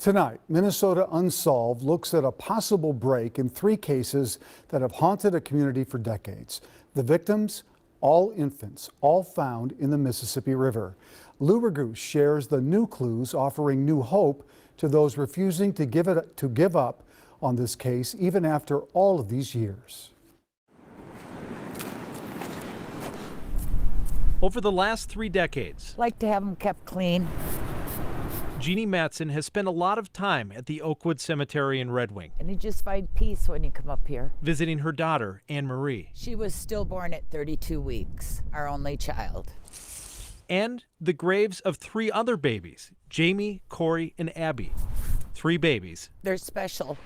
Tonight, Minnesota Unsolved looks at a possible break in 3 cases that have haunted a community for decades. The victims, all infants, all found in the Mississippi River. Lou Raguse shares the new clues, offering new hope to those refusing to give up on this case even after all of these years. Over the last 3 decades, Like to have them kept clean. Jeanne Madtson has spent a lot of time at the Oakwood Cemetery in Red Wing, And you just find peace when you come up here. visiting her daughter, Anne Marie, She was stillborn at 32 weeks, our only child. and the graves of 3 other babies, Jamie, Corey, and Abby. 3 babies They're special.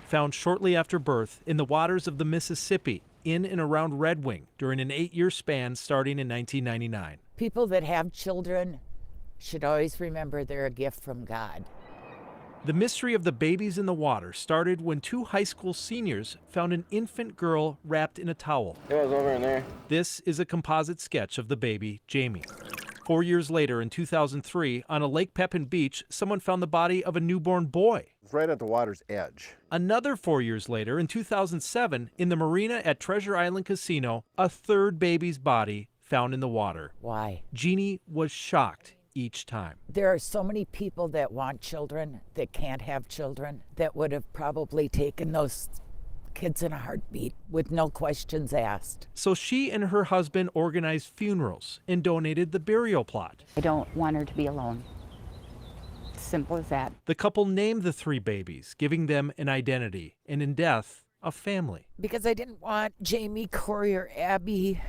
found shortly after birth in the waters of the Mississippi in and around Red Wing during an 8-year span starting in 1999. People that have children should always remember they're a gift from God. The mystery of the babies in the water started when 2 high school seniors found an infant girl wrapped in a towel. It was over in there. This is a composite sketch of the baby, Jamie. 4 years later, in 2003, on a Lake Pepin beach, someone found the body of a newborn boy. It's right at the water's edge. Another 4 years later, in 2007, in the marina at Treasure Island Casino, a 3rd baby's body found in the water. Why? Jeanne was shocked each time. There are so many people that want children that can't have children that would have probably taken those kids in a heartbeat with no questions asked. So she and her husband organized funerals and donated the burial plot. I don't want her to be alone. Simple as that. The couple named the 3 babies, giving them an identity, and in death, a family. Because I didn't want Jamie, Corey, or Abby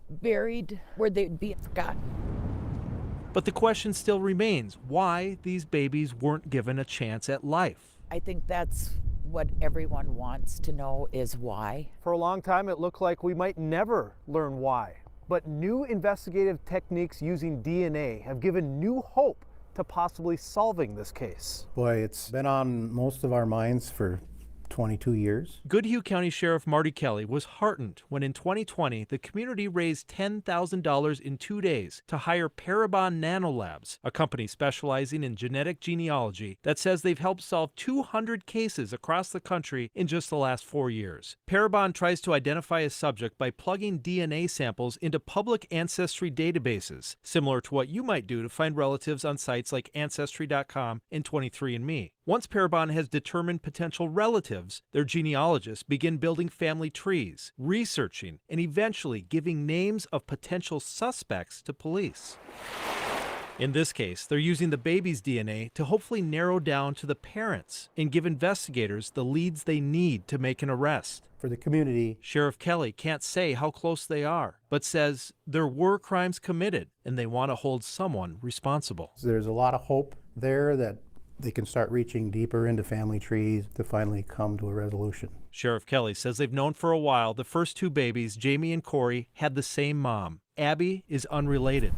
buried where they'd be forgotten. But the question still remains why these babies weren't given a chance at life. I think that's what everyone wants to know is why. For a long time, it looked like we might never learn why. But new investigative techniques using DNA have given new hope to possibly solving this case. Boy, it's been on most of our minds for 22 years. Goodhue County Sheriff Marty Kelly was heartened when in 2020 the community raised $10,000 in 2 days to hire Parabon Nanolabs, a company specializing in genetic genealogy that says they've helped solve 200 cases across the country in just the last 4 years. Parabon tries to identify a subject by plugging DNA samples into public ancestry databases, similar to what you might do to find relatives on sites like Ancestry.com and 23andMe. Once Parabon has determined potential relatives, their genealogists begin building family trees, researching, and eventually giving names of potential suspects to police. In this case, they're using the baby's DNA to hopefully narrow down to the parents and give investigators the leads they need to make an arrest. For the community, Sheriff Kelly can't say how close they are, but says there were crimes committed and they want to hold someone responsible. there's a lot of hope there that they can start reaching deeper into family trees to finally come to a resolution. Sheriff Kelly says they've known for a while the first 2 babies, Jamie and Corey, had the same mom. Abby is unrelated,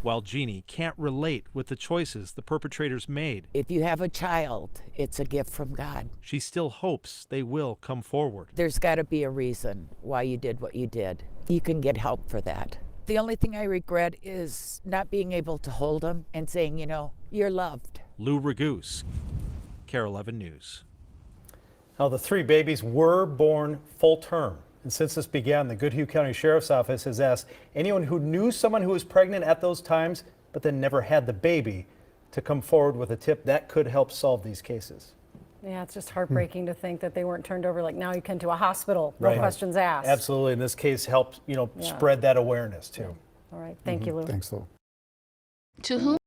while Jeanne can't relate with the choices the perpetrators made. If you have a child, it's a gift from God. She still hopes they will come forward. There's got to be a reason why you did what you did. You can get help for that. The only thing I regret is not being able to hold them and saying, you know, you're loved. Lou Raguse, KARE 11 News. Now, the 3 babies were born full term. And since this began, the Goodhue County Sheriff's Office has asked anyone who knew someone who was pregnant at those times, but then never had the baby, to come forward with a tip that could help solve these cases. Yeah, it's just heartbreaking to think that they weren't turned over like now you can to a hospital, no Right. questions asked. Absolutely. In this case, help, Yeah. spread that awareness too. All right, thank you, Lou. Thanks, Lou. To whom